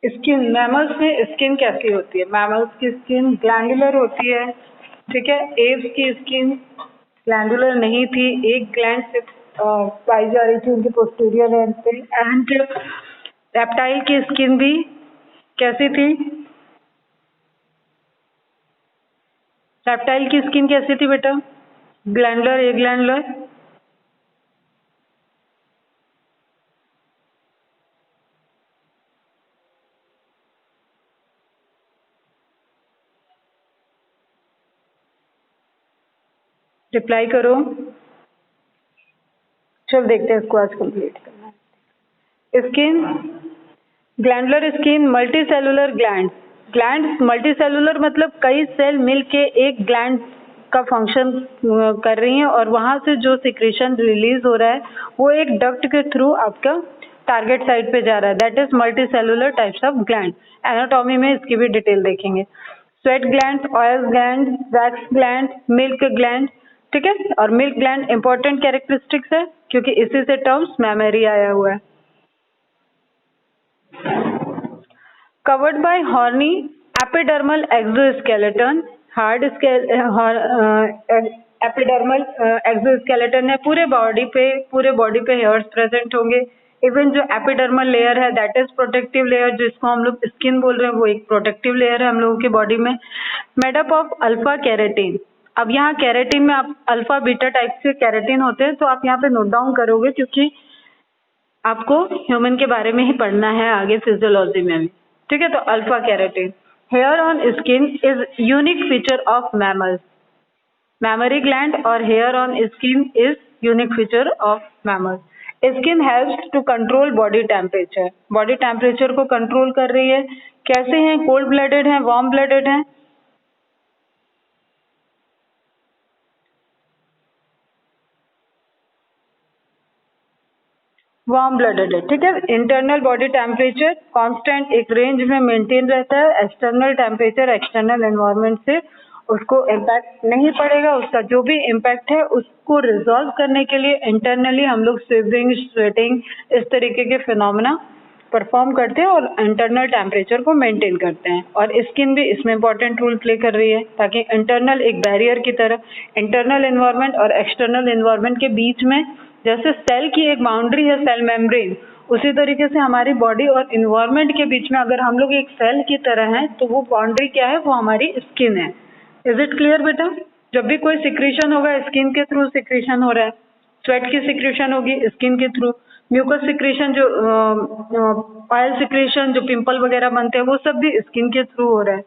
Skin, mammals में skin कैसी होती है? मैमल्स की स्किन ग्लैंडुलर होती है, ठीक है। एव्स की स्किन ग्लैंडुलर नहीं थी, एक ग्लैंड से पाई जा रही थी उनके पोस्टीरियर एंड पे। एंड रेप्टाइल की स्किन भी कैसी थी? रेप्टाइल की स्किन कैसी थी बेटा? ग्लैंडुलर, ए ग्लैंडुलर। रिप्लाई करो। चल देखते हैं इसको आज कंप्लीट करना है। Skin, glandular skin, multi cellular gland. Gland multi cellular मतलब कई सेल मिलके एक ग्लैंड का फंक्शन कर रही हैं और वहां से जो सिक्रेशन रिलीज हो रहा है वो एक डक्ट के थ्रू आपका टारगेट साइट पे जा रहा है। That is multi cellular types of gland. Anatomy में इसकी भी डिटेल देखेंगे। Sweat gland, oil gland, wax gland, milk gland, ठीक है। और मिल्क ग्लैंड इंपॉर्टेंट कैरेक्टरिस्टिक्स है क्योंकि इसी से टर्म्स मैमरी आया हुआ है। Covered by horny epidermal exoskeleton, hard epidermal exoskeleton है। पूरे बॉडी पे हेयर्स प्रेजेंट होंगे। इवन जो एपिडर्मल लेयर है दैट इज प्रोटेक्टिव लेयर, जिसको हम लोग स्किन बोल रहे हैं, वो एक प्रोटेक्टिव लेयर है हम लोगों की बॉडी में। Made up of alpha keratin. अब यहाँ कैरेटीन में आप अल्फा बीटा टाइप के कैरेटीन होते हैं, तो आप यहाँ पे नोट डाउन करोगे क्योंकि आपको ह्यूमन के बारे में ही पढ़ना है आगे फिजियोलॉजी में भी, ठीक है। तो alpha keratin. Hair on skin is unique feature of mammals. Mammary gland और hair on skin is unique feature of mammals. Skin helps to control body temperature. Body temperature को कंट्रोल कर रही है। कैसे हैं? कोल्ड ब्लडेड हैं, warm blooded हैं? Warm blooded है, ठीक है। इंटरनल बॉडी टेम्परेचर कांस्टेंट एक रेंज में मेंटेन रहता है। एक्सटर्नल टेम्परेचर एक्सटर्नल एनवायरनमेंट से उसको इम्पैक्ट नहीं पड़ेगा। उसका जो भी इम्पैक्ट है उसको रिजॉल्व करने के लिए इंटरनली हम लोग स्विविंग, स्वेटिंग, इस तरीके के फिनोमेना परफॉर्म करते हैं और इंटरनल टेम्परेचर को मेंटेन करते हैं। और स्किन भी इसमें इंपॉर्टेंट रोल प्ले कर रही है ताकि इंटरनल एक बैरियर की तरह, इंटरनल एनवायरनमेंट और एक्सटर्नल एनवायरनमेंट के बीच में जैसे सेल की एक बाउंड्री है, सेल मेम्ब्रेन, उसी तरीके से हमारी बॉडी और एनवायरनमेंट के बीच में अगर हम लोग एक सेल की तरह हैं तो वो बाउंड्री क्या है? वो हमारी स्किन है। इज इट क्लियर बेटा? जब भी कोई सिक्रीशन होगा स्किन के थ्रू सिक्रीशन हो रहा है। स्वेट की सिक्रीशन होगी स्किन के थ्रू। म्यूकस सिक्रीशन, जो ऑयल सिक्रीशन, जो पिंपल वगैरह बनते हैं वो सब भी स्किन के थ्रू हो रहा है।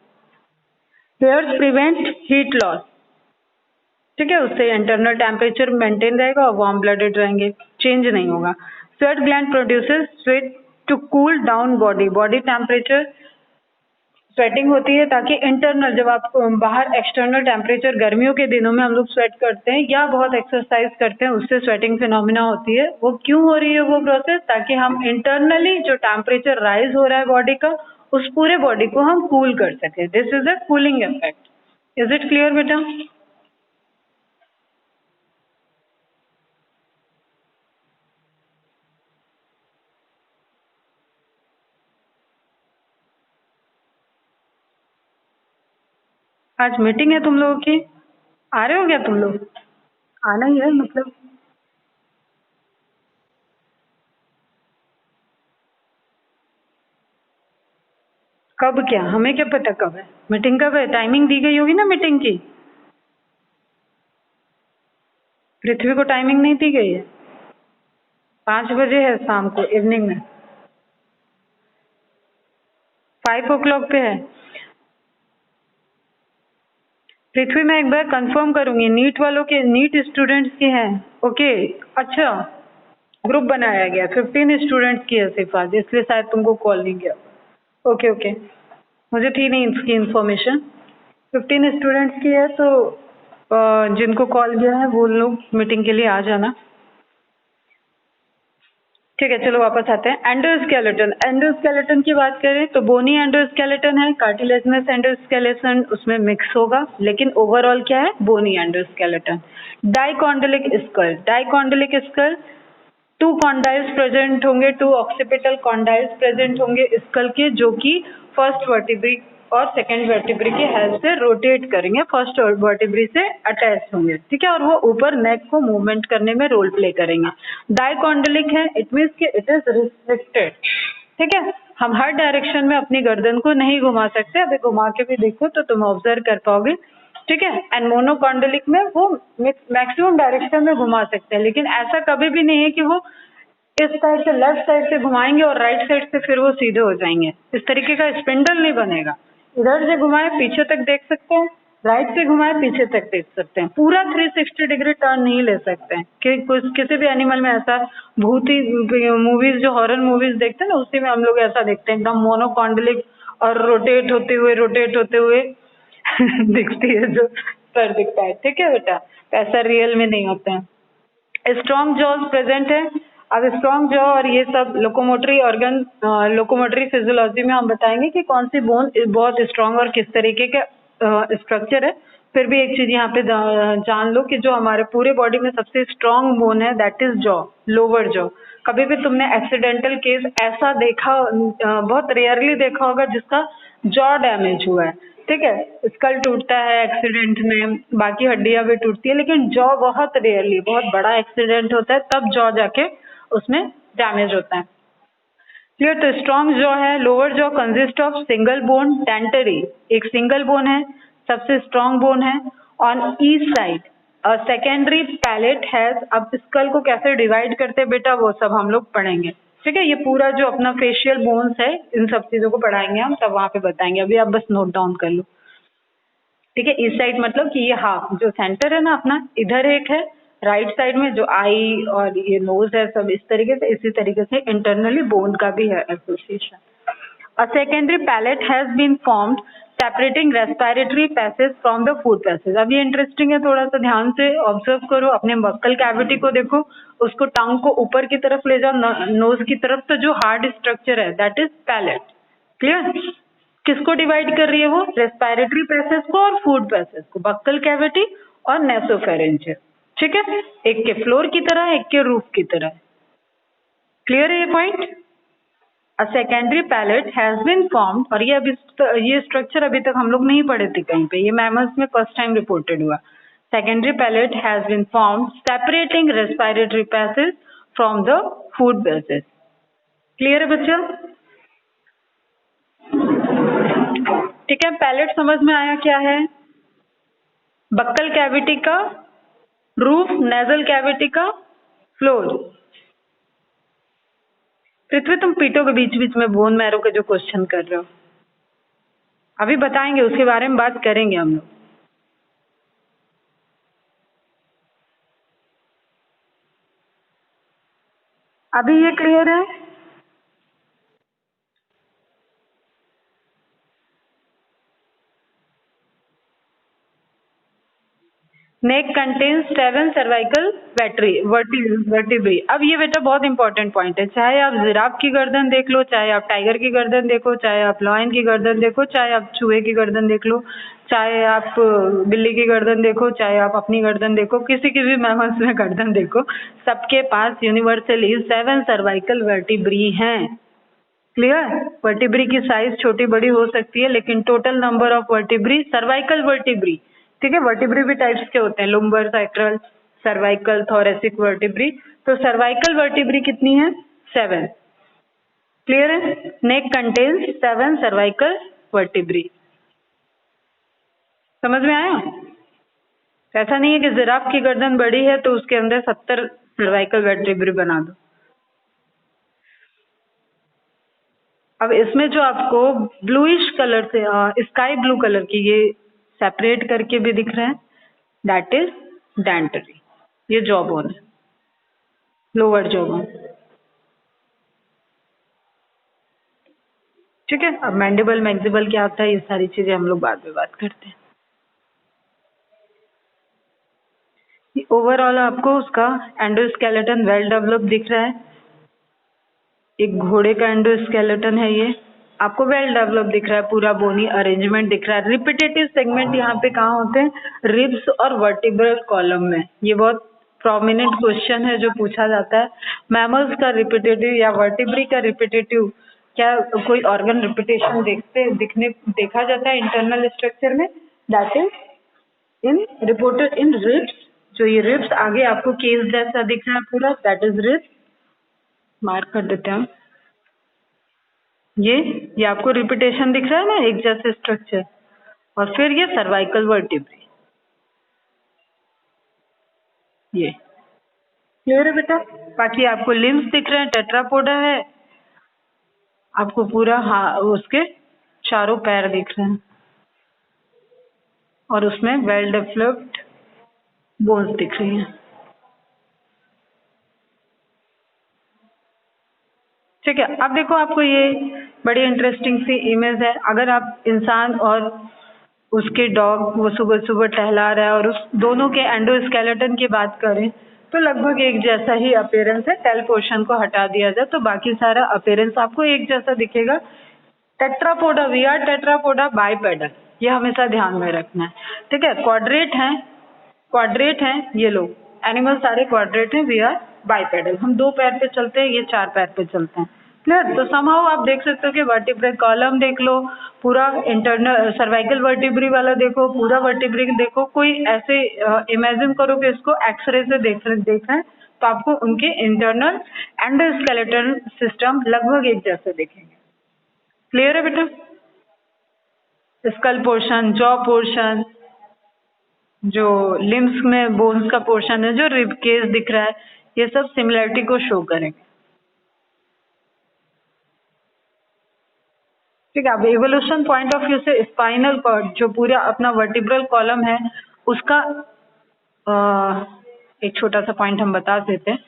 हेयर्स प्रिवेंट हीट लॉस, ठीक है। उससे इंटरनल टेम्परेचर मेंटेन रहेगा और वार्म ब्लडेड रहेंगे, चेंज नहीं होगा। Sweat gland produces sweat to cool down body. Body temperature sweating होती है ताकि इंटरनल, जब आप बाहर एक्सटर्नल टेम्परेचर गर्मियों के दिनों में हम लोग स्वेट करते हैं या बहुत एक्सरसाइज करते हैं उससे स्वेटिंग फिनोमिना होती है। वो क्यों हो रही है वो प्रोसेस? ताकि हम इंटरनली जो टेम्परेचर राइज हो रहा है बॉडी का, उस पूरे बॉडी को हम कूल कर सके। This is a cooling effect. Is it clear बेटा? आज मीटिंग है तुम लोगों की, आ रहे हो क्या तुम लोग? आना ही है मतलब। कब? क्या हमें क्या पता कब है मीटिंग? कब है? टाइमिंग दी गई होगी ना मीटिंग की। पृथ्वी को टाइमिंग नहीं दी गई है। 5 बजे है शाम को, इवनिंग में 5 o'clock पे है। पृथ्वी में एक बार कंफर्म करूंगी, नीट वालों के, नीट स्टूडेंट्स की हैं। ओके, अच्छा ग्रुप बनाया गया, 15 स्टूडेंट्स की है सिर्फ आज, इसलिए शायद तुमको कॉल नहीं किया। ओके ओके, मुझे थी नहीं इसकी इन्फॉर्मेशन। 15 स्टूडेंट्स की है तो जिनको कॉल किया है वो लोग मीटिंग के लिए आ जाना। ठीक है, चलो वापस आते हैं। एंडोस्केलेटन, एंडोस्केलेटन की बात करें तो बोनी एंडोस्केलेटन है, कार्टिलेजनस एंडोस्केलेटन उसमें मिक्स होगा, लेकिन ओवरऑल क्या है? Bony endoskeleton. Dicondylic skull, dicondylic skull 2 condyles present होंगे, 2 ऑक्सीपिटल कॉन्डाइल्स प्रेजेंट होंगे स्कल के, जो कि फर्स्ट वर्टिब्री और सेकंड वर्टिब्री की हेल्प से रोटेट करेंगे, फर्स्ट वर्टिब्री से अटैच होंगे, ठीक है, और वो ऊपर नेक को मूवमेंट करने में रोल प्ले करेंगे। डाइकॉन्डलिक है, इट मीन्स कि इट इज रिस्ट्रिक्टेड, ठीक है, हम हर डायरेक्शन में अपनी गर्दन को नहीं घुमा सकते, अभी घुमा के भी देखो तो तुम ऑब्जर्व कर पाओगे, ठीक है। एंड मोनोकॉन्डलिक में वो मैक्सिमम डायरेक्शन में घुमा सकते हैं, लेकिन ऐसा कभी भी नहीं है कि वो इस साइड से लेफ्ट साइड से घुमाएंगे और राइट साइड से फिर वो सीधे हो जाएंगे, इस तरीके का स्पिंडल नहीं बनेगा। इधर से घुमाए पीछे तक देख सकते हैं, राइट से घुमाए पीछे तक देख सकते हैं, पूरा 360 डिग्री टर्न नहीं ले सकते हैं कि किसी भी एनिमल में ऐसा भूती मूवीज जो हॉरर मूवीज देखते हैं ना, उसी में हम लोग ऐसा देखते हैं एकदम मोनोकॉन्डलिक और रोटेट होते हुए दिखती है जो पर दिखता है, ठीक है बेटा, ऐसा रियल में नहीं होता है। स्ट्रॉन्ग जॉज प्रेजेंट है। अब स्ट्रॉन्ग जॉ और ये सब लोकोमोटरी ऑर्गन, लोकोमोटरी फिजियोलॉजी में हम बताएंगे कि कौन सी बोन बहुत स्ट्रॉन्ग और किस तरीके का स्ट्रक्चर है। फिर भी एक चीज यहाँ पे जान लो कि जो हमारे पूरे बॉडी में सबसे स्ट्रॉन्ग बोन है that is jaw, lower jaw. कभी भी तुमने एक्सीडेंटल केस ऐसा देखा, बहुत रेयरली देखा होगा जिसका जॉ डैमेज हुआ है, ठीक है, स्कल टूटता है एक्सीडेंट में, बाकी हड्डियां भी टूटती है, लेकिन जॉ बहुत रेयरली, बहुत बड़ा एक्सीडेंट होता है तब जॉ जाके उसमें डैमेज होता है। क्लियर, तो स्ट्रॉन्ग जॉ है। Lower jaw consist of single bone, dentary एक सिंगल बोन है, सबसे स्ट्रॉन्ग बोन है। On each side a secondary palate has, अब स्कल को कैसे डिवाइड करते हैं बेटा वो सब हम लोग पढ़ेंगे, ठीक है, ये पूरा जो अपना फेशियल बोन्स है इन सब चीजों को पढ़ाएंगे हम, तब वहां पे बताएंगे, अभी आप बस नोट डाउन कर लो, ठीक है। इस साइड मतलब कि ये हाफ जो सेंटर है ना अपना, इधर एक है, राइट साइड में जो आई और ये नोज है, सब इस तरीके से, इसी तरीके से इंटरनली बोन का भी है association. A secondary palate has been formed separating respiratory passage from the food passage. अब ये इंटरेस्टिंग है, थोड़ा सा ध्यान से ऑब्जर्व करो, अपने बक्कल कैविटी को देखो, उसको टंग को ऊपर की तरफ ले जाओ, नोज की तरफ, तो जो हार्ड स्ट्रक्चर है दैट इज पैलेट। क्लियर, किसको डिवाइड कर रही है वो? रेस्पिरेटरी पैसेज को और फूड पैसेज को, बक्कल कैविटी और नेसोफेरेंजियल, ठीक है, एक के फ्लोर की तरह, एक के रूफ की तरह। क्लियर है ये point? A secondary palate has been formed, और ये स्ट्रक्चर अभी तक हम लोग नहीं पढ़े थे कहीं पे, ये मैमल्स में फर्स्ट टाइम रिपोर्टेड हुआ। Secondary palate has been formed separating respiratory passage from the food passage. Clear है बच्चा? ठीक है, पैलेट समझ में आया क्या है? बक्कल कैविटी का रूफ, नेजल कैविटी का फ्लोर। पृथ्वी, तुम पीटो के बीच बीच में बोन मैरो के जो क्वेश्चन कर रहे हो, अभी बताएंगे, उसके बारे में बात करेंगे हम लोग। अभी ये क्लियर है? नेक कंटेन्स 7 सर्वाइकल वर्टिब्री। अब ये बेटा बहुत इंपॉर्टेंट पॉइंट है, चाहे आप जिराफ की गर्दन देख लो, चाहे आप टाइगर की गर्दन देखो, चाहे आप लॉयन की गर्दन देखो, चाहे आप चूहे की गर्दन देख लो, चाहे आप बिल्ली की गर्दन देखो, चाहे आप अपनी गर्दन देखो, किसी की भी मैमल्स में गर्दन देखो, सबके पास यूनिवर्सली 7 सर्वाइकल वर्टिब्री हैं। क्लियर? वर्टिब्री की साइज छोटी बड़ी हो सकती है, लेकिन total number of vertebrae, cervical vertebrae, ठीक है, वर्टिब्री भी टाइप्स के होते हैं, lumbar, sacral, cervical, thoracic vertebrae. तो सर्वाइकल वर्टिब्री कितनी है? 7। क्लियर है? नेक कंटेन्स 7 सर्वाइकल वर्टिब्री। समझ में आया? ऐसा नहीं है कि जिराफ की गर्दन बड़ी है तो उसके अंदर 70 सर्वाइकल वर्टिब्री बना दो। अब इसमें जो आपको ब्लूइश कलर से स्काई ब्लू कलर की ये सेपरेट करके भी दिख रहे हैं, दैट इज डेंटरी, ये जॉ बोन है, लोअर जॉ बोन, ठीक है। अब मैंडिबल मैक्सिबल क्या होता है, ये सारी चीजें हम लोग बाद में बात करते हैं। ओवरऑल आपको उसका एंडोस्केलेटन वेल डेवलप दिख रहा है, एक घोड़े का एंडोस्केलेटन है ये, आपको वेल डेवलप दिख रहा है, पूरा बोनी अरेंजमेंट दिख रहा है। रिपीटेटिव सेगमेंट यहाँ पे कहाँ होते हैं? रिब्स और वर्टिब्रल कॉलम में, ये बहुत प्रोमिनेंट क्वेश्चन है जो पूछा जाता है। मैमल्स का रिपीटेटिव या वर्टिब्री का रिपीटेटिव, क्या कोई ऑर्गन रिपीटेशन देखा जाता है इंटरनल स्ट्रक्चर में? That is in reported in ribs. जो ये रिब्स आगे आपको केस जैसा दिख रहा है पूरा, दैट इज रिब्स, मार्क कर देते हैं हम। ये आपको रिपीटेशन दिख रहा है ना, एक जैसे स्ट्रक्चर। और फिर ये सर्वाइकल वर्टिब्री, ये क्लियर है बेटा? बाकी आपको लिम्स दिख रहे हैं, टेट्रापोडा है, आपको पूरा उसके चारों पैर दिख रहे हैं और उसमें वेल डेवलप्ड बोन्स दिख रही हैं। ठीक है, अब देखो आपको ये बड़ी इंटरेस्टिंग सी इमेज है। अगर आप इंसान और उसके डॉग, वो सुबह सुबह टहला रहा है, और उस दोनों के एंडोस्केलेटन की बात करें तो लगभग एक जैसा ही अपीयरेंस है। टेल पोर्शन को हटा दिया जाए तो बाकी सारा अपीयरेंस आपको एक जैसा दिखेगा। Tetrapoda, we are Tetrapoda bipedal, ये हमेशा ध्यान में रखना है। ठीक है, क्वाड्रेट हैं ये लोग, एनिमल सारे क्वाड्रेट हैं, वी आर बाइपेडल, हम 2 पैर पे चलते हैं, ये 4 पैर पे चलते हैं। क्लियर? तो समहाउ आप देख सकते हो कि वर्टिब्रल कॉलम देख लो, पूरा इंटरनल सर्वाइकल वर्टिब्री वाला देखो, पूरा वर्टिब्री देखो। कोई ऐसे इमेजिन करो कि इसको एक्सरे से देख रहे हैं तो आपको उनके इंटरनल एंडोस्केलेटन सिस्टम लगभग एक जैसे दिखेंगे। क्लियर है बेटा? स्कल पोर्शन, जॉ पोर्शन, जो लिम्स में बोन्स का पोर्शन है, जो रिब केस दिख रहा है, ये सब सिमिलरिटी को शो करेंगे। ठीक है, अब इवोल्यूशन पॉइंट ऑफ व्यू से स्पाइनल कॉर्ड, जो पूरा अपना वर्टिब्रल कॉलम है, उसका एक छोटा सा पॉइंट हम बता देते हैं।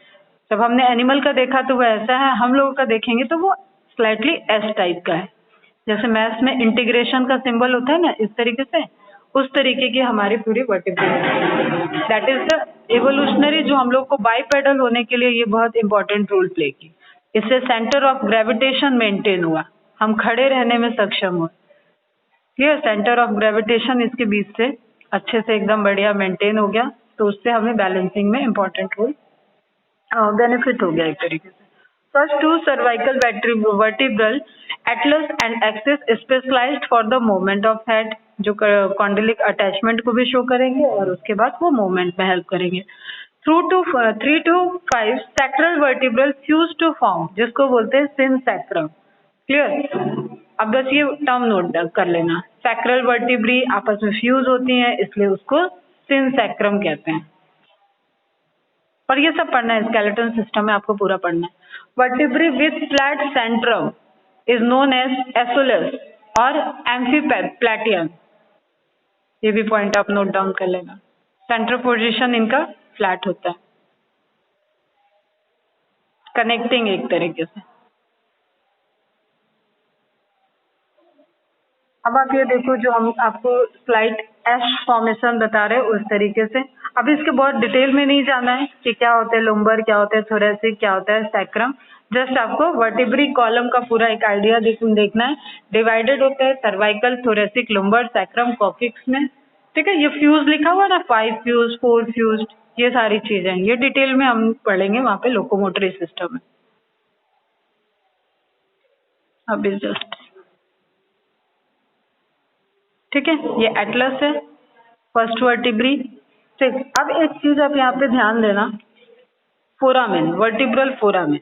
जब हमने एनिमल का देखा तो वो ऐसा है, हम लोगों का देखेंगे तो वो स्लाइटली एस टाइप का है। जैसे मैथ्स में इंटीग्रेशन का सिंबल होता है ना, इस तरीके से, उस तरीके की हमारी पूरी vertebral, that is the evolutionary, जो हम लोग को बाइपेडल होने के लिए ये बहुत इंपॉर्टेंट रोल प्ले की। इससे सेंटर ऑफ ग्रेविटेशन मेंटेन हुआ, हम खड़े रहने में सक्षम हुए। क्लियर? सेंटर ऑफ ग्रेविटेशन इसके बीच से अच्छे से एकदम बढ़िया मेंटेन हो गया, तो उससे हमें बैलेंसिंग में इंपॉर्टेंट रोल बेनिफिट हो गया एक तरीके से। First two cervical vertebral atlas and axis specialised for the movement of head, जो कॉन्डिलिक अटैचमेंट को भी शो करेंगे और उसके बाद वो मूवमेंट में हेल्प करेंगे। 3 to 5 sacral vertebral fuse to form, जिसको बोलते हैं सिन सैक्रम। क्लियर? अब बस ये टर्म नोट कर लेना, सैक्रल वर्टिब्री आपस में फ्यूज होती हैं, इसलिए उसको सिन सैक्रम कहते हैं। और ये सब पढ़ना है, स्केलेटन सिस्टम में आपको पूरा पढ़ना है। Vertebra with flat centrum is known as acoelous और एम्फीप्लैटियन, ये भी पॉइंट आप नोट डाउन कर लेना। सेंटर पोजीशन इनका फ्लैट होता है, कनेक्टिंग एक तरीके से। अब आप ये देखो, जो हम आपको स्लाइड एश फॉर्मेशन बता रहे हैं उस तरीके से। अब इसके बहुत डिटेल में नहीं जाना है कि क्या होता है लुम्बर, क्या होता है थोरेसिक, क्या होता है सैक्रम। जस्ट आपको वर्टिब्री कॉलम का पूरा एक आइडिया देखना है। डिवाइडेड होते हैं cervical, thoracic, lumbar, sacrum, coccyx में। ठीक है, ये फ्यूज लिखा हुआ ना, 5 फ्यूज, 4 फ्यूज, ये सारी चीजें ये डिटेल में हम पढ़ेंगे वहां पे लोकोमोटरी सिस्टम में। अभी जस्ट ठीक है, ये एटलस है, फर्स्ट वर्टिब्री। ठीक, अब एक चीज आप यहाँ पे ध्यान देना, फोरामेन, वर्टिब्रल फोरामेन।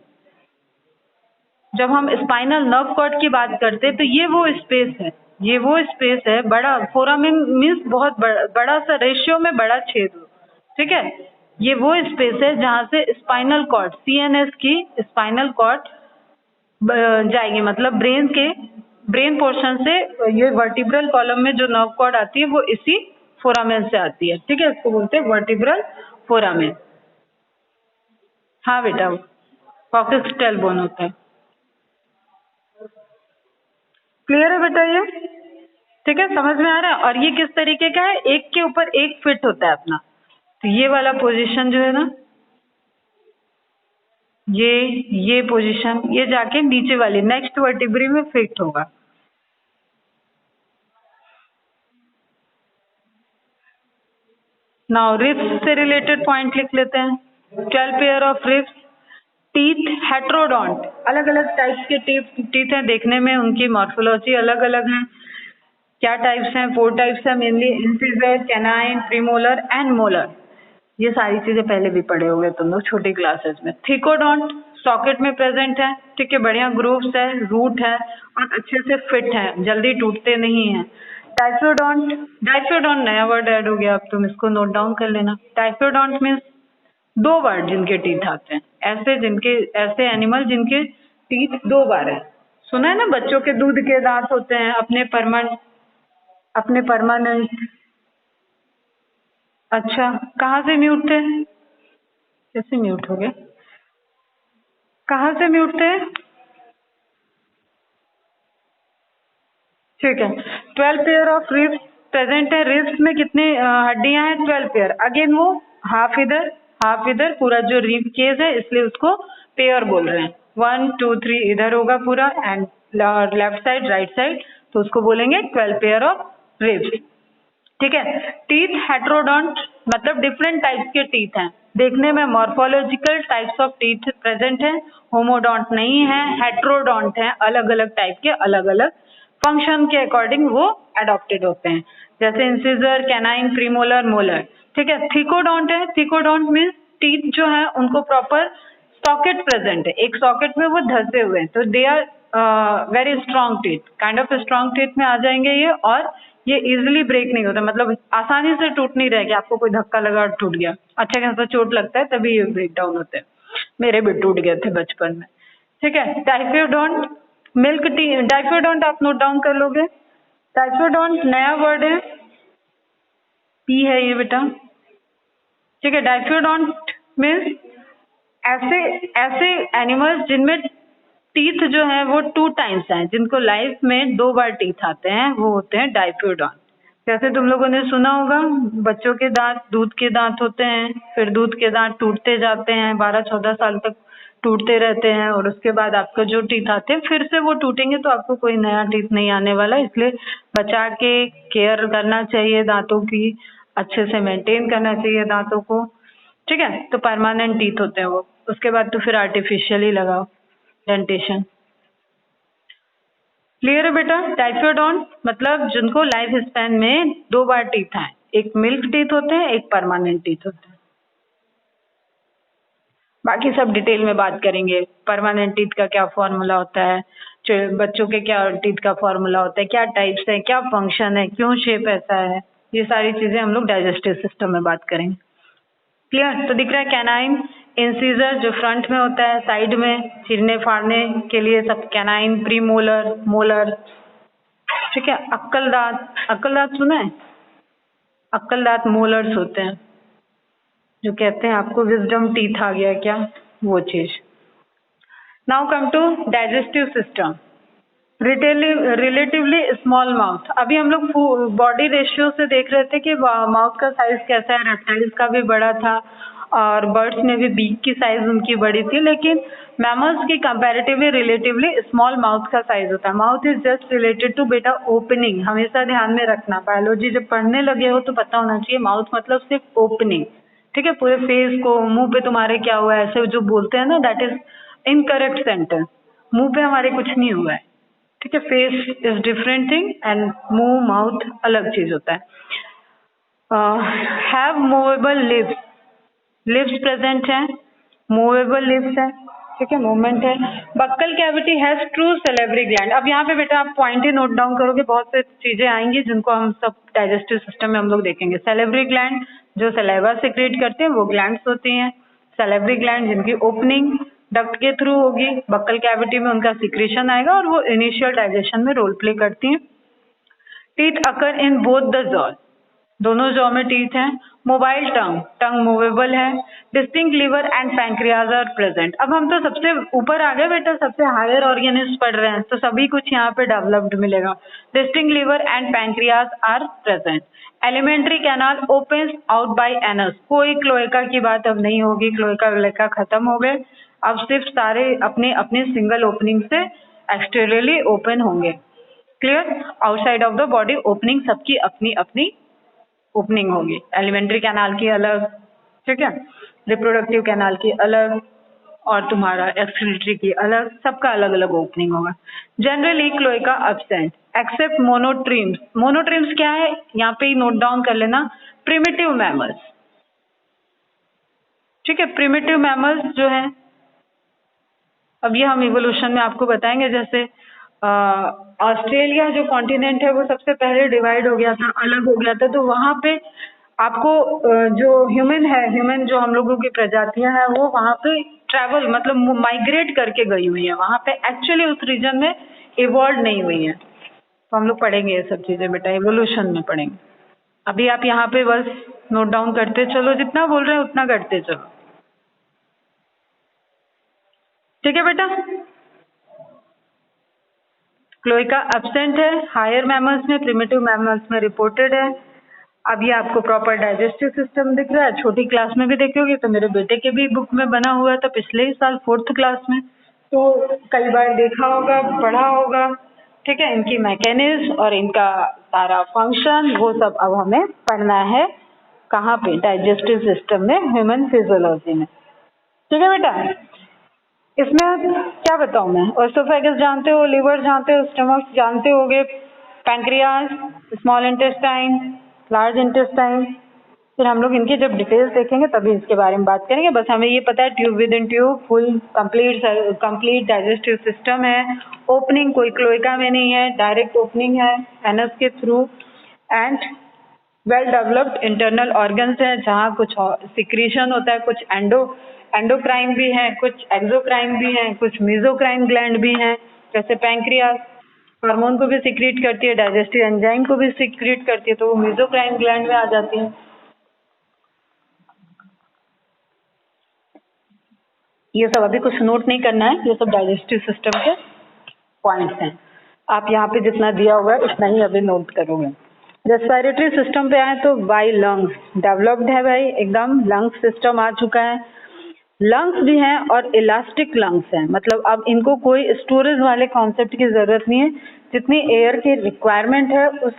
जब हम स्पाइनल नर्व कॉर्ड की बात करते हैं तो ये वो स्पेस है, ये वो स्पेस है बड़ा। फोरामेन मीन्स बहुत बड़ा सा रेशियो में बड़ा छेद हो। ठीक है, ये वो स्पेस है जहाँ से स्पाइनल कॉर्ड, सीएनएस की स्पाइनल कॉर्ड जाएगी, मतलब ब्रेन पोर्शन से ये वर्टिब्रल कॉलम में जो नर्व कॉर्ड आती है वो इसी फोरामेन से आती है। ठीक है, इसको बोलते हैं वर्टिब्रल फोरामेन। हाँ बेटा, कॉक्सिक्स टेलबोन होता है। क्लियर है बेटा ये? ठीक है, समझ में आ रहा है? और ये किस तरीके का है, एक के ऊपर एक फिट होता है अपना। तो ये वाला पोजीशन जो है ना, ये पोजीशन, ये जाके नीचे वाली नेक्स्ट वर्टिब्री में फिट होगा। नाउ रिब्स से रिलेटेड पॉइंट लिख लेते हैं। 12 pair of ribs. Teeth heterodont, अलग अलग टाइप्स के टीथ हैं, देखने में उनकी मॉर्फोलॉजी अलग अलग है। क्या टाइप्स हैं? 4 टाइप्स हैं mainly, incisor, canine, premolar and molar. ये सारी चीजें पहले भी पढ़े होंगे तुम लोग छोटी क्लासेस में। थिकोडोंट सॉकेट में प्रेजेंट है, ठीक है, बढ़िया ग्रूव्स है, रूट है और अच्छे से फिट है, जल्दी टूटते नहीं है। डाइफोडोंट, डाइफोडोंट नया वर्ड ऐड हो गया, अब तुम इसको नोट डाउन कर लेना। डाइफोडोंट मीन्स 2 बार जिनके टीथ आते हैं, ऐसे एनिमल जिनके टीथ 2 बार है। सुना है ना, बच्चों के दूध के दांत होते हैं अपने परमानेंट। अच्छा, कहाँ से म्यूट थे? कैसे म्यूट हो गए? कहाँ से म्यूट थे? ठीक है। 12 पेयर ऑफ रिब्स प्रेजेंट है। रिब्स में कितनी हड्डियां हैं? 12 पेयर। अगेन वो हाफ इधर, पूरा जो रिब केस है इसलिए उसको पेयर बोल रहे हैं। 1 2 3 इधर होगा पूरा and left side right side, तो उसको बोलेंगे 12 पेयर ऑफ रिब्स। ठीक है। टीथ हेट्रोडोंट मतलब डिफरेंट टाइप्स के टीथ हैं, देखने में morphological types of teeth present है, होमोडोंट नहीं है, हेट्रोडोंट है, अलग अलग टाइप के, अलग अलग फंक्शन के अकॉर्डिंग वो अडॉप्टेड होते हैं, जैसे इंसिजर, कैनाइन, प्रीमोलर, मोलर। ठीक है। थिकोडोंट है, थिकोडोंट मीन्स टीथ जो है उनको प्रॉपर सॉकेट प्रेजेंट है, एक सॉकेट में वो धंसे हुए हैं, तो they are very strong teeth, kind of strong teeth में आ जाएंगे ये, और ये इजिली ब्रेक नहीं होता, मतलब आसानी से टूट नहीं रहे कि आपको कोई धक्का लगा और टूट गया, अच्छा खासा चोट लगता है तभी ये ब्रेक डाउन होते हैं। मेरे भी टूट गए थे बचपन में। ठीक है। डाइफोडोंट मिल्क टी, डाइफोडोंट आप नोट डाउन कर लोगे। डाइफोडोंट नया वर्ड है, पी है ये बेटा। ठीक है। डाइफोडोंट मीन्स ऐसे एनिमल्स जिनमें टीथ जो है वो 2 टाइम्स हैं, जिनको लाइफ में 2 बार टीथ आते हैं, वो होते हैं डाइफोडोंट। जैसे तुम लोगों ने सुना होगा, बच्चों के दांत दूध के दांत होते हैं, फिर दूध के दांत टूटते जाते हैं, 12-14 साल तक टूटते रहते हैं, और उसके बाद आपका जो टीथ आते हैं फिर से वो टूटेंगे, तो आपको कोई नया टीथ नहीं आने वाला, इसलिए बचा के केयर करना चाहिए दांतों की, अच्छे से मेंटेन करना चाहिए दांतों को। ठीक है। तो परमानेंट टीथ होते हैं वो, उसके बाद तो फिर आर्टिफिशियल ही लगाओ डेंटेशन। क्लियर है बेटा? डाइफोडोंट मतलब जिनको लाइफ स्पैन में 2 बार टीथ आए, एक मिल्क टीथ होते हैं, एक परमानेंट टीथ होते हैं। बाकी सब डिटेल में बात करेंगे, परमानेंट टीथ का क्या फॉर्मूला होता है, बच्चों के क्या टीथ का फॉर्मूला होता है, क्या टाइप्स है, क्या फंक्शन है, क्यों शेप ऐसा है, ये सारी चीजें हम लोग डाइजेस्टिव सिस्टम में बात करेंगे। क्लियर? तो दिख रहा है कैनाइन, इंसिजर जो फ्रंट में होता है, साइड में चीरने फाड़ने के लिए सब कैनाइन, प्रीमोलर, मोलर। ठीक है। अक्कल दांत सुना है? अक्कल दांत मोलर्स होते हैं, जो कहते हैं आपको विजडम टीथ आ गया क्या, वो चीज। Now come to digestive system. Relatively small mouth. अभी हम लोग बॉडी रेशियो से देख रहे थे कि माउथ का साइज कैसा है, रेप्टाइल्स का भी बड़ा था और बर्ड्स में भी बीक की साइज उनकी बड़ी थी, लेकिन मैमल्स की कंपैरेटिवली रिलेटिवली स्मॉल माउथ का साइज होता है। Mouth is just related to बेटा ओपनिंग, हमेशा ध्यान में रखना, बायोलॉजी जब पढ़ने लगे हो तो पता होना चाहिए माउथ मतलब सिर्फ ओपनिंग। ठीक है। पूरे फेस को, मुंह पे तुम्हारे क्या हुआ है ऐसे जो बोलते हैं ना, दैट इज इनकरेक्ट सेंटेंस। मुंह पे हमारे कुछ नहीं हुआ है। ठीक है। Face is different thing and मुंह माउथ अलग चीज होता है। Have movable lips, lips present है, मूवेबल लिप्स है, ठीक है, मूवमेंट है। Buccal cavity has true salivary gland. अब यहाँ पे बेटा आप पॉइंट ही नोट डाउन करोगे, बहुत से चीजें आएंगी जिनको हम सब डाइजेस्टिव सिस्टम में हम लोग देखेंगे। सैलिवरी ग्लैंड जो सलाइवा सिक्रेट करते हैं वो ग्लैंड्स होती हैं। सैलिवरी ग्लैंड जिनकी ओपनिंग डक्ट के थ्रू होगी, बक्कल कैविटी में उनका सिक्रेशन आएगा और वो इनिशियल डाइजेशन में रोल प्ले करती हैं। Teeth occur in both the jaw, दोनों जॉ में टीथ हैं। मोबाइल टंग, टंग मूवेबल है। Distinct liver and pancreas are present. अब हम तो सबसे ऊपर आ गए बेटा, सबसे हायर ऑर्गेनिज्म पढ़ रहे हैं, तो सभी कुछ यहाँ पे डेवलप्ड मिलेगा। Distinct liver and pancreas are present. Alimentary canal opens out by anus, कोई क्लोएका की बात अब नहीं होगी, क्लोएका व्लोएका खत्म हो गए, अब सिर्फ सारे अपने अपने सिंगल ओपनिंग से एक्सटीरियरली ओपन होंगे। Clear? Outside of the body opening सबकी अपनी अपनी ओपनिंग होगी, एलिमेंट्री कैनाल की अलग, ठीक है, रिप्रोडक्टिव कैनाल की अलग और तुम्हारा एक्सक्रीटरी की अलग, सबका अलग अलग ओपनिंग होगा। Generally cloaca absent except monotremes. Monotremes क्या है, यहाँ पे ही नोट डाउन कर लेना, प्रिमिटिव मैमल्स, ठीक है, प्रिमिटिव मैमल्स जो है, अब ये हम इवोल्यूशन में आपको बताएंगे। जैसे ऑस्ट्रेलिया जो कॉन्टिनेंट है वो सबसे पहले डिवाइड हो गया था, अलग हो गया था, तो वहां पे आपको जो ह्यूमन है, ह्यूमन जो हम लोगों की प्रजातियां हैं वो वहां पे ट्रैवल मतलब माइग्रेट करके गई हुई है, वहां पे एक्चुअली उस रीजन में इवॉल्व नहीं हुई है। तो हम लोग पढ़ेंगे ये सब चीजें बेटा, इवोल्यूशन में पढ़ेंगे। अभी आप यहाँ पे बस नोट डाउन करते चलो, जितना बोल रहे हैं उतना करते चलो, ठीक है बेटा। क्लोएका एब्सेंट है हायर मैमल्स में, प्रिमिटिव मैमल्स में रिपोर्टेड है। अब ये आपको प्रॉपर डाइजेस्टिव सिस्टम दिख रहा है, छोटी क्लास में भी देखोगे तो मेरे बेटे के भी बुक में बना हुआ था पिछले ही साल 4th क्लास में, तो कई बार देखा होगा, पढ़ा होगा, ठीक है। इनकी मैकेनिज्म और इनका सारा फंक्शन वो सब अब हमें पढ़ना है, कहाँ पे, डाइजेस्टिव सिस्टम में, ह्यूमन फिजियोलॉजी में, ठीक है बेटा। इसमें क्या बताऊं मैं, ओएसोफेगस जानते हो, लिवर जानते हो, स्टमक जानते होगे, pancreas, small intestine, large intestine, फिर हम लोग इनकी जब डिटेल्स देखेंगे तभी इसके बारे में बात करेंगे। बस हमें ये पता है tube with in tube, full complete digestive system है, ओपनिंग कोई क्लोएका में नहीं है, डायरेक्ट ओपनिंग है एनस के through, and well developed internal organs है जहाँ कुछ सिक्रीशन होता है, कुछ एंडोक्राइन भी हैं, कुछ एक्सोक्राइन भी हैं, कुछ मेसोक्राइन ग्लैंड भी हैं, जैसे पैंक्रियास हार्मोन को भी सिक्रीट करती है, डाइजेस्टिव एंजाइम को भी सिक्रीट करती है, तो वो मेसोक्राइन ग्लैंड में आ जाती है। ये सब अभी कुछ नोट नहीं करना है, ये सब डाइजेस्टिव सिस्टम के पॉइंट्स हैं, आप यहाँ पे जितना दिया हुआ है उतना ही अभी नोट करोगे। रेस्पिरेटरी सिस्टम पे आए तो बाई लंग्स डेवलप्ड है भाई, एकदम लंग्स सिस्टम आ चुका है, लंग्स भी हैं और इलास्टिक लंग्स हैं, मतलब अब इनको कोई स्टोरेज वाले कॉन्सेप्ट की जरूरत नहीं है, जितनी एयर की रिक्वायरमेंट है उस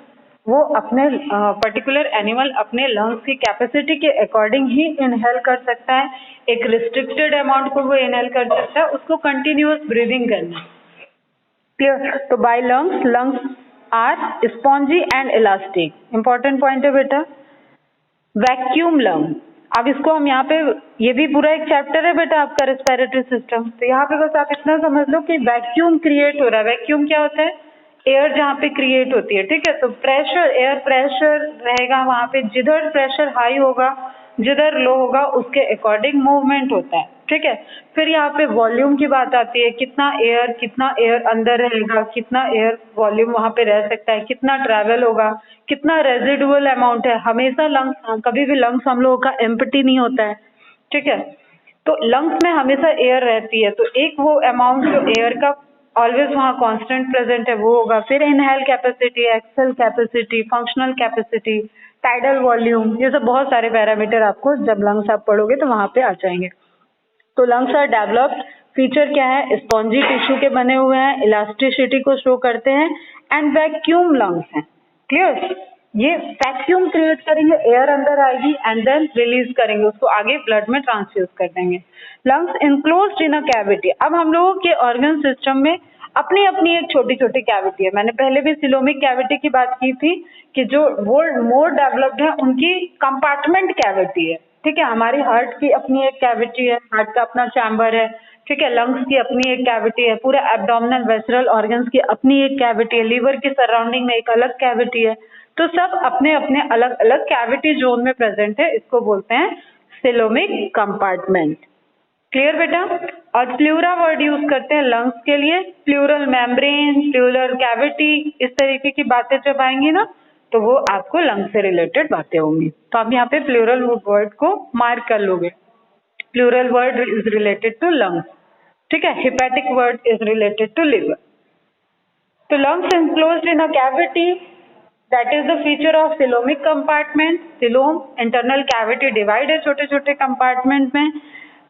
वो अपने पर्टिकुलर एनिमल अपने लंग्स की कैपेसिटी के अकॉर्डिंग ही इनहेल कर सकता है, एक रिस्ट्रिक्टेड अमाउंट को वो इनहेल कर सकता है, उसको कंटिन्यूअस ब्रीदिंग करना, क्लियर। तो by lungs, lungs are spongy and elastic, important point है बेटा। वैक्यूम लंग, अब इसको हम यहाँ पे, ये भी पूरा एक चैप्टर है बेटा आपका रेस्पिरेटरी सिस्टम, तो यहाँ पे बस आप इतना समझ लो कि वैक्यूम क्रिएट हो रहा है। वैक्यूम क्या होता है, एयर जहाँ पे क्रिएट होती है, ठीक है, तो प्रेशर, एयर प्रेशर रहेगा वहाँ पे, जिधर प्रेशर हाई होगा जिधर लो होगा उसके अकॉर्डिंग मूवमेंट होता है, ठीक है। फिर यहाँ पे वॉल्यूम की बात आती है, कितना एयर अंदर रहेगा, कितना एयर वॉल्यूम वहाँ पे रह सकता है, कितना ट्रैवल होगा, कितना रेजिडुअल अमाउंट है, हमेशा लंग्स, कभी भी लंग्स हम लोगों का एम्प्टी नहीं होता है, ठीक है, तो लंग्स में हमेशा एयर रहती है, तो एक वो अमाउंट जो एयर का ऑलवेज वहाँ कांस्टेंट प्रेजेंट है वो होगा। फिर inhale capacity, exhale capacity, functional capacity, tidal volume, ये सब बहुत सारे पैरामीटर आपको जब लंग्स आप पढ़ोगे तो वहाँ पे आ जाएंगे। तो लंग्स आर डेवलप्ड, फीचर क्या है, स्पॉन्जी टिश्यू के बने हुए हैं, इलास्टिसिटी को शो करते हैं, एंड वैक्यूम लंग्स हैं, क्लियर। ये वैक्यूम क्रिएट करेंगे, एयर अंदर आएगी एंड देन रिलीज करेंगे, उसको आगे ब्लड में ट्रांसफ्यूज कर देंगे। Lungs enclosed in a cavity, अब हम लोगों के ऑर्गन सिस्टम में अपनी अपनी एक छोटी छोटी कैविटी है, मैंने पहले भी सिलोमिक कैविटी की बात की थी कि जो वो मोर डेवलप्ड है उनकी कंपार्टमेंट कैविटी है, ठीक है। हमारी हार्ट की अपनी एक कैविटी है, हार्ट का अपना चैम्बर है, ठीक है, लंग्स की अपनी एक कैविटी है, पूरे एब्डोमिनल वेसरल ऑर्गन्स की अपनी एक कैविटी है, लीवर की सराउंडिंग में एक अलग कैविटी है, तो सब अपने अपने अलग अलग कैविटी जोन में प्रेजेंट है, इसको बोलते हैं सिलोमिक कंपार्टमेंट, क्लियर बेटा। और प्लूरा वर्ड यूज करते हैं लंग्स के लिए, प्लूरल मेम्ब्रेन, प्लूरल कैविटी, इस तरीके की बातें जब आएंगी ना तो वो आपको लंग्स से रिलेटेड बातें होंगी, तो आप यहाँ पे प्लूरल वर्ड को मार्क कर लोगे, pleural word is related to lungs, ठीक है। Hepatic word is related to liver. तो lungs enclosed in a cavity, that is the feature of coelomic compartment, coelom internal cavity divide है छोटे छोटे compartment में।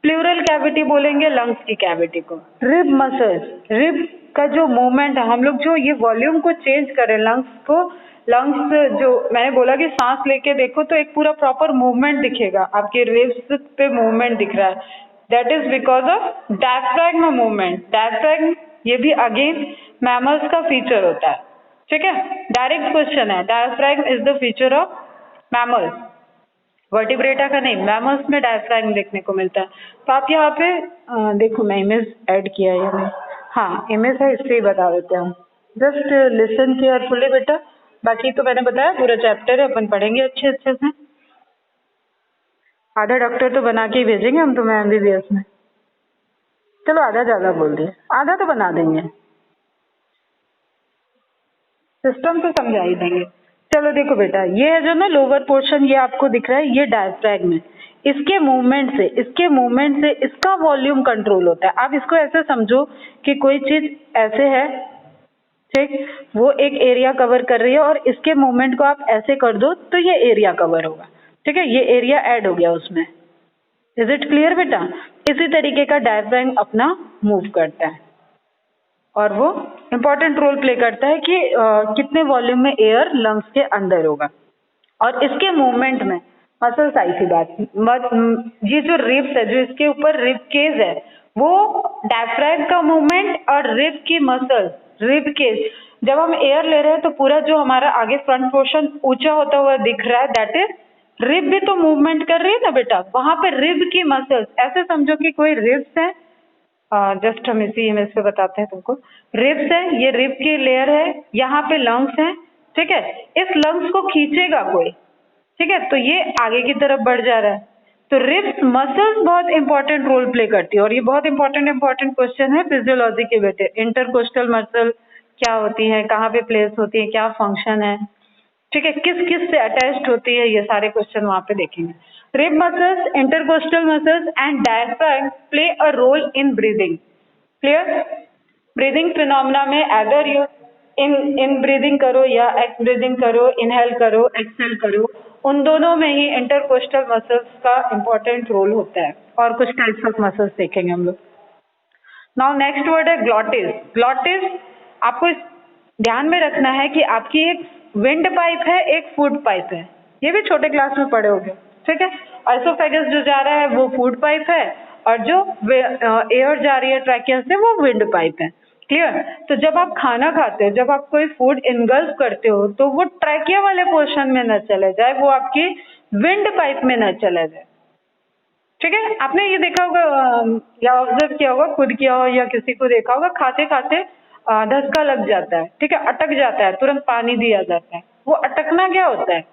प्लूरल कैविटी बोलेंगे lungs की cavity को। रिब मसल, रिब का जो मूवमेंट है, हम लोग जो ये वॉल्यूम को चेंज करें लंग्स को, लंग्स जो मैंने बोला कि सांस लेके देखो तो एक पूरा प्रॉपर मूवमेंट दिखेगा, आपके रिब्स पे मूवमेंट दिख रहा है, that is because of diaphragm movement. Diaphragm ये भी अगेन मैमल्स का फीचर होता है, ठीक है। डायरेक्ट क्वेश्चन है, diaphragm is the feature of mammals, vertebrata का नहीं, मैमल्स में डायफ्रैग्म देखने को मिलता है। तो आप यहाँ पे देखो मैं इमेज ऐड किया है मैंने, हाँ इमेज है इससे ही बता देते हैं हम, जस्ट लिसन केयरफुली बेटा। बाकी तो मैंने बताया पूरा चैप्टर है, अपन पढ़ेंगे अच्छे से। आधा डॉक्टर तो बना के ही भेजेंगे हम तुम्हें एमबीबीएस में, चलो आधा ज्यादा बोल दिए, आधा तो बना देंगे, सिस्टम तो समझा ही देंगे। चलो देखो बेटा, ये है जो ना लोअर पोर्शन, ये आपको दिख रहा है, ये डायफ्रैग्म है, इसके मूवमेंट से इसका वॉल्यूम कंट्रोल होता है। आप इसको ऐसे समझो कि कोई चीज ऐसे है, ठीक, वो एक एरिया कवर कर रही है और इसके मूवमेंट को आप ऐसे कर दो तो ये एरिया कवर होगा, ठीक है, ये एरिया ऐड हो गया उसमें। इज इट क्लियर बेटा? इसी तरीके का डायफ्रैग्म अपना मूव करता है और वो इम्पोर्टेंट रोल प्ले करता है कि कितने वॉल्यूम में एयर लंग्स के अंदर होगा। और इसके मूवमेंट में मसल्स आई थी बात, ये जो रिब्स है, जो इसके ऊपर रिब केज है, वो डायफ्रैग्म का मूवमेंट और रिब की मसल्स, रिब केज, जब हम एयर ले रहे हैं तो पूरा जो हमारा आगे फ्रंट पोर्शन ऊंचा होता हुआ दिख रहा है, दैट इज रिब भी तो मूवमेंट कर रही है ना बेटा, वहां पे रिब की मसल्स, ऐसे समझो कि कोई रिब्स है, जस्ट हम इसी इमेज पे बताते हैं तुमको। रिब्स है, ये रिब की लेयर है, यहाँ पे लंग्स है, ठीक है, इस लंग्स को खींचेगा कोई, ठीक है, तो ये आगे की तरफ बढ़ जा रहा है। तो रिब्स मसल्स बहुत इंपॉर्टेंट रोल प्ले करती है और ये बहुत इंपॉर्टेंट क्वेश्चन है फिजियोलॉजी के बेटे। इंटरकोस्टल मसल क्या होती है, कहाँ पे प्लेस होती है, क्या फंक्शन है, ठीक है, किस किस से अटैच्ड होती है, ये सारे क्वेश्चन वहां पे देखेंगे। Rib muscles, intercostal muscles and diaphragm play a role in breathing. Clear? Breathing phenomena में अगर यू इन ब्रीदिंग करो या एक्स ब्रीदिंग करो, इनहेल करो, एक्सहेल करो, उन दोनों में ही इंटरकोस्टल मसल्स का इंपॉर्टेंट रोल होता है। और कुछ टाइप्स ऑफ मसल्स देखेंगे हम लोग। नाउ नेक्स्ट वर्ड है ग्लॉटिस। ग्लॉटिस आपको ध्यान में रखना है कि आपकी एक विंड पाइप है, एक फूड पाइप है, ये भी छोटे क्लास में पढ़े होगे, ठीक है। एसोफेगस जो जा रहा है वो फूड पाइप है और जो एयर जा रही है ट्रैकिया से वो विंड पाइप है। क्लियर? तो जब आप खाना खाते हो, जब आप कोई फूड इनगल्फ करते हो, तो वो ट्रैकिया वाले पोर्शन में न चले जाए, वो आपकी विंड पाइप में न चला जाए, ठीक है। आपने ये देखा होगा या ऑब्जर्व किया होगा, खुद किया हो या किसी को देखा होगा, खाते खाते धक्का लग जाता है, ठीक है, अटक जाता है, तुरंत पानी दिया जाता है। वो अटकना क्या होता है?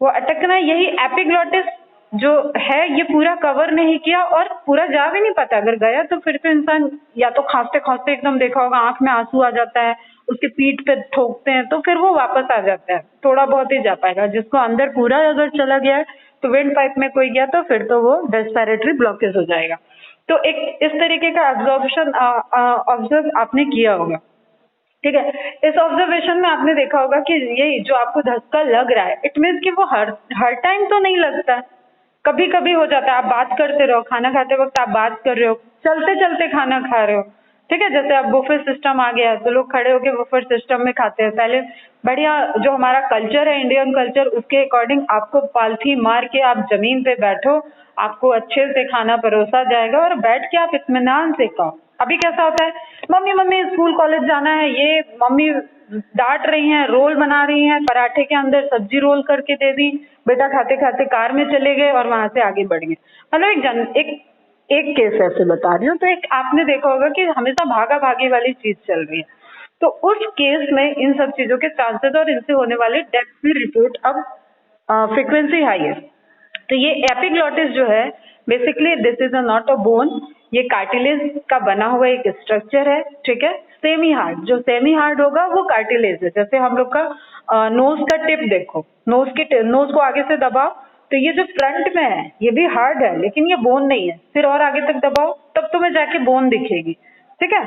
वो अटकना यही एपिग्लॉटिस जो है, ये पूरा कवर नहीं किया और पूरा जा भी नहीं पाता। अगर गया तो फिर तो इंसान या तो खांसते खांसते एकदम देखा होगा आंख में आंसू आ जाता है, उसके पीठ पे ठोकते हैं तो फिर वो वापस आ जाता है, थोड़ा बहुत ही जा पाएगा। जिसको अंदर पूरा अगर चला गया है तो वेंट पाइप में कोई गया तो फिर तो वो रेस्पिरेटरी ब्लॉकेज हो जाएगा। तो एक इस तरीके का ऑब्जर्वेशन ऑब्जर्व आपने किया होगा, ठीक है। इस ऑब्जर्वेशन में आपने देखा होगा कि ये जो आपको धक्का लग रहा है, इट मीन्स कि वो हर टाइम तो नहीं लगता है, कभी कभी हो जाता है। आप बात करते रहो, खाना खाते वक्त आप बात कर रहे हो, चलते चलते खाना खा रहे हो, ठीक है। जैसे अब बुफे सिस्टम आ गया है तो लोग खड़े होके बुफे सिस्टम में खाते हैं। पहले बढ़िया जो हमारा कल्चर है, इंडियन कल्चर, उसके अकॉर्डिंग आपको पालथी मार के आप जमीन पे बैठो, आपको अच्छे से खाना परोसा जाएगा और बैठ के आप इत्मीनान से खाओ। अभी कैसा होता है, मम्मी मम्मी स्कूल कॉलेज जाना है, ये मम्मी डांट रही हैं, रोल बना रही हैं, पराठे के अंदर सब्जी रोल करके दे दी, बेटा खाते खाते कार में चले गए और वहां से आगे बढ़ गए। मतलब एक केस ऐसे बता रही हूँ। तो एक आपने देखा होगा कि हमेशा भागा भागी वाली चीज चल रही है, तो उस केस में इन सब चीजों के चांसेस और इनसे होने वाले डेथ की रिपोर्ट अब फ्रीक्वेंसी हाई है। तो ये एपिग्लॉटिस जो है, basically this is not a bone, ये कार्टिलेज का बना हुआ एक स्ट्रक्चर है, ठीक है। सेमी हार्ड, जो सेमी हार्ड होगा वो कार्टिलेज है। जैसे हम लोग का नोज का टिप देखो, नोज को आगे से दबाओ तो ये जो फ्रंट में है ये भी हार्ड है, लेकिन ये बोन नहीं है। फिर और आगे तक दबाओ तब तुम्हें जाके बोन दिखेगी, ठीक है।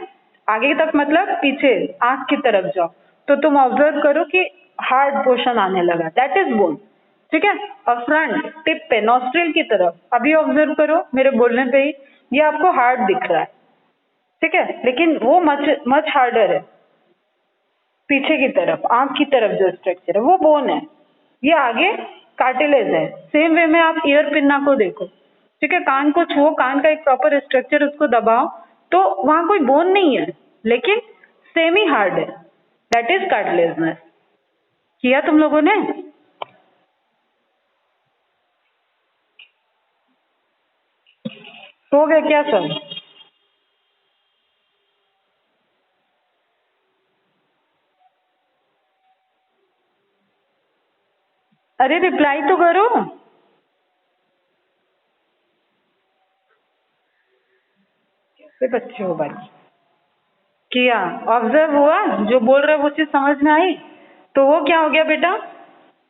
आगे तक मतलब पीछे आंख की तरफ जाओ तो तुम ऑब्जर्व करो कि हार्ड पोर्शन आने लगा, दैट इज बोन, ठीक है। और फ्रंट टिप पे नॉस्ट्रिल की तरफ अभी ऑब्जर्व करो मेरे बोलने पे ही, ये आपको हार्ड दिख रहा है, ठीक है, लेकिन वो मच हार्डर है। पीछे की तरफ, आंख की तरफ जो स्ट्रक्चर है वो बोन है, ये आगे कार्टिलेज है। सेम वे में आप ईयर पिन्ना को देखो, ठीक है, कान को छुओ, कान का एक प्रॉपर स्ट्रक्चर, उसको दबाओ तो वहां कोई बोन नहीं है लेकिन सेमी हार्ड है, दैट इज कार्टिलेजनस। किया तुम लोगों ने? हो गया क्या सब? अरे रिप्लाई तो करो। कैसे बच्चे हो भाई? किया, ऑब्जर्व हुआ, जो बोल रहे वो चीज समझ में आई, तो वो क्या हो गया बेटा?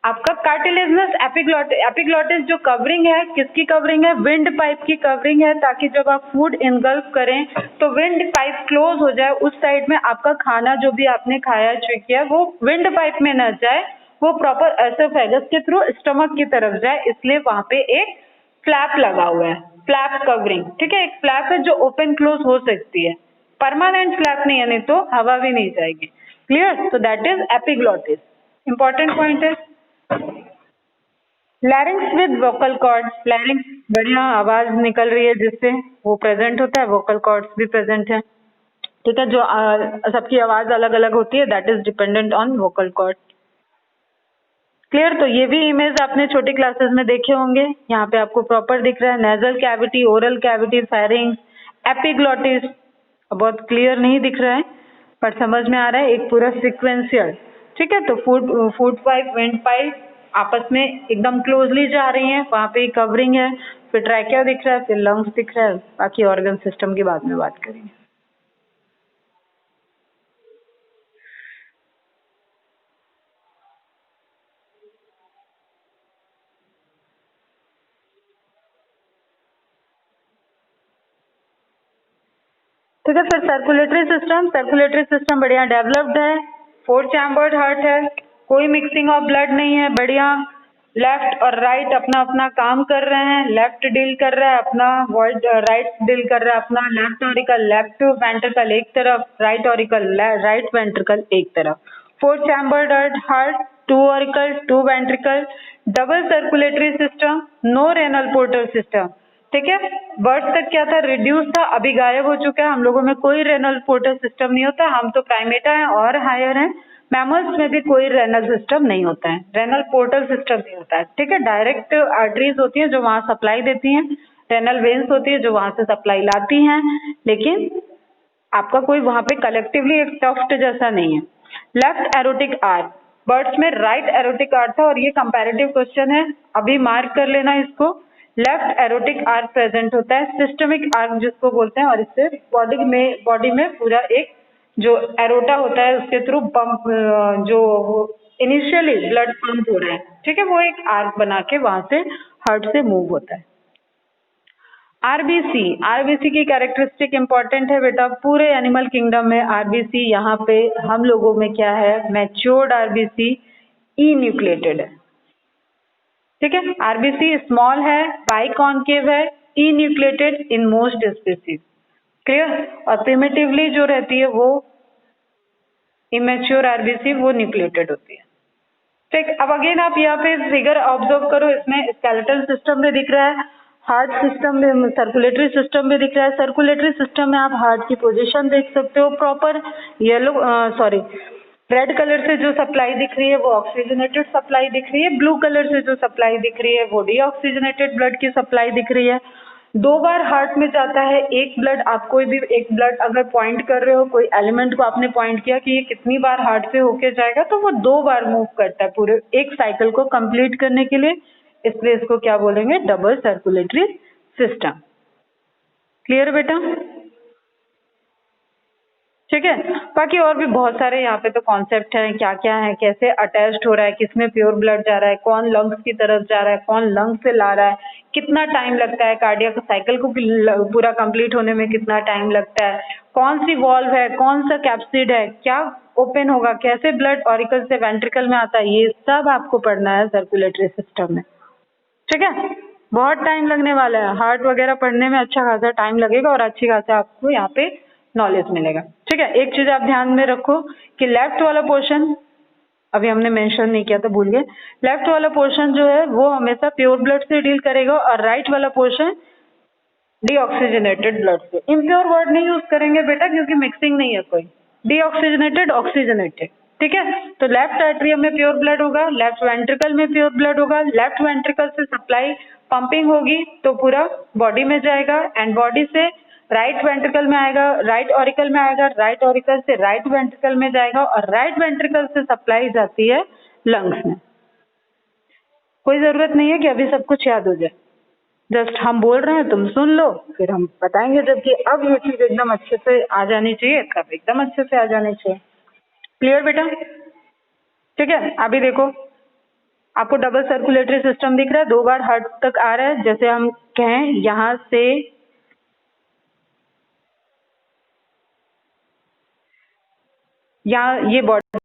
आपका कार्टिलेजनस एपिग्लॉटिस जो कवरिंग है, किसकी कवरिंग है? विंड पाइप की कवरिंग है, ताकि जब आप फूड इनगल्फ करें तो विंड पाइप क्लोज हो जाए, उस साइड में आपका खाना जो भी आपने खाया च्यू किया वो विंड पाइप में न जाए, वो प्रॉपर एसोफेगस के थ्रू स्टमक की तरफ जाए, इसलिए वहां पे एक फ्लैप लगा हुआ है, फ्लैप कवरिंग, ठीक है, एक फ्लैप है जो ओपन क्लोज हो सकती है, परमानेंट फ्लैप नहीं है, नहीं तो हवा भी नहीं जाएगी। क्लियर? तो that is epiglottis. Important point है। Larynx with vocal cords, larynx बढ़िया आवाज निकल रही है जिससे वो प्रेजेंट होता है, वोकल कॉर्ड्स भी प्रेजेंट है, ठीक है, जो सबकी आवाज अलग अलग होती है, that is dependent on vocal cord. Clear? तो ये भी इमेज आपने छोटी क्लासेस में देखे होंगे, यहाँ पे आपको प्रॉपर दिख रहा है, nasal cavity, oral cavity, pharynx, epiglottis, बहुत क्लियर नहीं दिख रहा है पर समझ में आ रहा है, एक पूरा सिक्वेंशियल, ठीक है। तो फूड पाइप, विंड पाइप आपस में एकदम क्लोजली जा रही हैं, वहां पे कवरिंग है, फिर ट्रैकिया दिख रहा है, फिर लंग्स दिख रहा है, बाकी ऑर्गन सिस्टम की बाद में बात करेंगे। ठीक है, फिर सर्कुलेटरी सिस्टम बढ़िया डेवलप्ड है, 4 चैम्बर्ड हार्ट है, कोई मिक्सिंग ऑफ ब्लड नहीं है, बढ़िया, लेफ्ट और राइट अपना अपना काम कर रहे हैं, लेफ्ट डील कर रहा है अपना, राइट डील कर रहा है अपना, लेफ्ट ऑरिकल, लेफ्ट वेंट्रिकल एक तरफ, राइट ऑरिकल, राइट वेंट्रिकल एक तरफ, 4 chambered heart, 2 auricle, 2 ventricle, double circulatory system, no renal portal system, ठीक है। बर्थ तक क्या था? रिड्यूस था, अभी गायब हो चुका है, हम लोगों में कोई रेनल पोर्टल सिस्टम नहीं होता, हम तो प्राइमेटा हैं और हायर हैं, मैमल्स में भी कोई रेनल सिस्टम नहीं होता है, रेनल पोर्टल सिस्टम नहीं होता है, ठीक है। डायरेक्ट आर्टरीज होती है जो वहां सप्लाई देती हैं, रेनल वेन्स होती है जो वहां से सप्लाई लाती हैं, लेकिन आपका कोई वहां पे कलेक्टिवली एक टफ्ट जैसा नहीं है। लेफ्ट एरोटिक आर्क, बर्ड्स में राइट एरोटिक आर्क था, और ये कंपैरेटिव क्वेश्चन है, अभी मार्क कर लेना इसको। लेफ्ट एरोटिक आर्क प्रेजेंट होता है, सिस्टमिक आर्क जिसको बोलते हैं, और इससे बॉडी में पूरा एक जो एरोटा होता है उसके थ्रू पंप, जो इनिशियली ब्लड पंप हो रहा है, ठीक है, वो एक आर्क बना के वहां से हार्ट से मूव होता है। आरबीसी की कैरेक्टरिस्टिक इंपॉर्टेंट है बेटा, पूरे एनिमल किंगडम में आरबीसी, यहाँ पे हम लोगों में क्या है? मैच्योर्ड आरबीसी, ई न्यूक्लिएटेड है, ठीक है। आरबीसी स्मॉल है, बाइकॉन्केव है, enucleated in most species, clear. और प्रिमिटिवली जो रहती है वो इमेच्योर आरबीसी, वो न्यूक्लिएटेड होती है, ठीक। अब अगेन आप यहाँ पे फिगर ऑब्जर्व करो, इसमें स्केलेटल सिस्टम में दिख रहा है, हार्ट सिस्टम में, सर्कुलेटरी सिस्टम में दिख रहा है। सर्कुलेटरी सिस्टम में आप हार्ट की पोजीशन देख सकते हो, प्रॉपर येलो रेड कलर से जो सप्लाई दिख रही है वो ऑक्सीजनेटेड सप्लाई दिख रही है, ब्लू कलर से जो सप्लाई दिख रही है वो डीऑक्सीजनेटेड ब्लड की सप्लाई दिख रही है। 2 बार हार्ट में जाता है एक ब्लड, आप कोई भी एक ब्लड अगर पॉइंट कर रहे हो, कोई एलिमेंट को आपने पॉइंट किया कि ये कितनी बार हार्ट से होके जाएगा, तो वो 2 बार मूव करता है पूरे एक साइकिल को कंप्लीट करने के लिए, इसलिए इसको क्या बोलेंगे? Double circulatory system. क्लियर बेटा? ठीक है। बाकी और भी बहुत सारे यहाँ पे तो कॉन्सेप्ट हैं, क्या क्या है, कैसे अटैच्ड हो रहा है, किसमें प्योर ब्लड जा रहा है, कौन लंग्स की तरफ जा रहा है, कौन लंग्स से ला रहा है, कितना टाइम लगता है, कार्डियक साइकिल को पूरा कंप्लीट होने में कितना टाइम लगता है, कौन सी वॉल्व है, कौन सा कैप्सिड है, क्या ओपन होगा, कैसे ब्लड ऑरिकल से वेंट्रिकल में आता है, ये सब आपको पढ़ना है सर्कुलेटरी सिस्टम में, ठीक है। बहुत टाइम लगने वाला है, हार्ट वगैरह पढ़ने में अच्छा खासा टाइम लगेगा और अच्छी खासा आपको यहाँ पे नॉलेज मिलेगा। ठीक है, एक चीज आप ध्यान में रखो कि लेफ्ट वाला पोर्शन अभी हमने मेंशन नहीं किया तो भूल गए, लेफ्ट वाला पोर्शन जो है वो हमेशा प्योर ब्लड से डील करेगा और राइट वाला पोर्शन डीऑक्सीजनेटेड ब्लड से। इम्प्योर वर्ड नहीं यूज करेंगे बेटा क्योंकि मिक्सिंग नहीं है कोई, डीऑक्सीजनेटेड ऑक्सीजनेटेड। ठीक है, तो लेफ्ट एट्रियम में प्योर ब्लड होगा, लेफ्ट वेंट्रिकल में प्योर ब्लड होगा, लेफ्ट वेंट्रिकल से सप्लाई पंपिंग होगी तो पूरा बॉडी में जाएगा एंड बॉडी से राइट वेंट्रिकल में आएगा, राइट ऑरिकल में आएगा, राइट ऑरिकल से राइट वेंट्रिकल में जाएगा और राइट वेंट्रिकल से सप्लाई जाती है लंग्स में। कोई जरूरत नहीं है कि अभी सब कुछ याद हो जाए, जस्ट हम बोल रहे हैं तुम सुन लो, फिर हम बताएंगे जबकि अब ये चीज एकदम अच्छे से आ जानी चाहिए, तब एकदम अच्छे से आ जानी चाहिए। क्लियर बेटा? ठीक है, अभी देखो आपको डबल सर्कुलेटरी सिस्टम दिख रहा है, 2 बार हार्ट तक आ रहा है, जैसे हम कहें यहाँ से यहाँ ये बॉडी